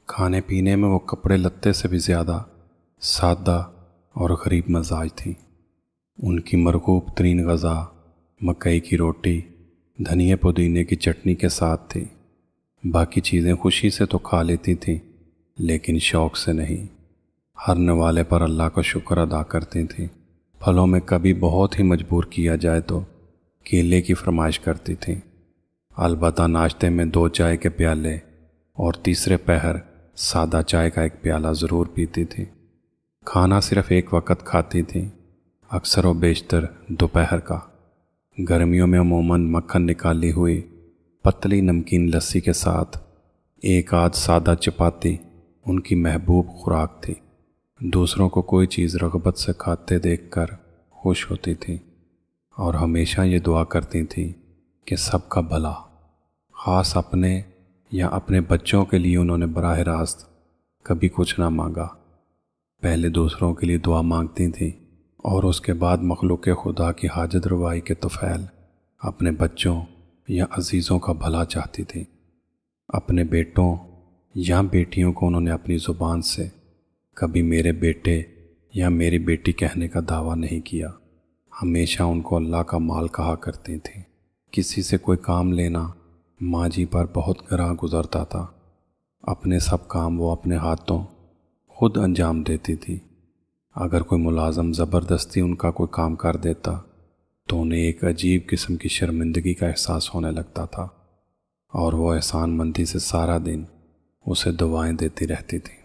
کھانے پینے میں وہ کپڑے لتے سے بھی زیادہ سادہ اور غریب مزاج تھیں۔ ان کی مرغوب ترین غذا مکئی کی روٹی دھنیا پودینے کی چٹنی کے ساتھ تھی۔ باقی چیزیں خوشی سے تو کھا لیتی تھیں لیکن شوق سے نہیں۔ ہر نوالے پر اللہ کا شکر ادا کرتی تھیں۔ پھلوں میں کبھی بہت ہی مجبور کیا جائے تو کیلے کی فرمائش کرتی تھیں۔ البتہ ناشتے میں 2 چائے کے پیالے اور تیسرے پہر سادہ چائے کا 1 پیالہ ضرور پیتی تھیں۔ کھانا صرف 1 وقت کھاتی تھیں، اکثر و بیشتر دوپہر کا۔ گرمیوں میں عموماً مکھن نکالی ہوئی پتلی نمکین لسی کے ساتھ 1 آدھ سادہ چپاتی ان کی محبوب خوراک تھی۔ دوسروں کو کوئی چیز رغبت سے کھاتے دیکھ کر خوش ہوتی تھیں اور ہمیشہ یہ دعا کرتی تھیں کہ سب کا بھلا۔ خاص اپنے یا اپنے بچوں کے لیے انہوں نے براہ راست کبھی کچھ نہ مانگا۔ پہلے دوسروں کے لیے دعا مانگتی تھیں اور اس کے بعد مخلوق خدا کی حاجت روائی کے طفیل اپنے بچوں یا عزیزوں کا بھلا چاہتی تھیں۔ اپنے بیٹوں یا بیٹیوں کو انہوں نے اپنی زبان سے کبھی میرے بیٹے یا میری بیٹی کہنے کا دعویٰ نہیں کیا۔ ہمیشہ ان کو اللہ کا مال کہا کرتی تھیں۔ کسی سے کوئی کام لینا ماں جی پر بہت گراں گزرتا تھا۔ اپنے سب کام وہ اپنے ہاتھوں خود انجام دیتی تھی۔ اگر کوئی ملازم زبردستی ان کا کوئی کام کر دیتا تو انہیں ایک عجیب قسم کی شرمندگی کا احساس ہونے لگتا تھا اور وہ احسان مندی سے سارا دن اسے دعائیں دیتی رہتی تھیں۔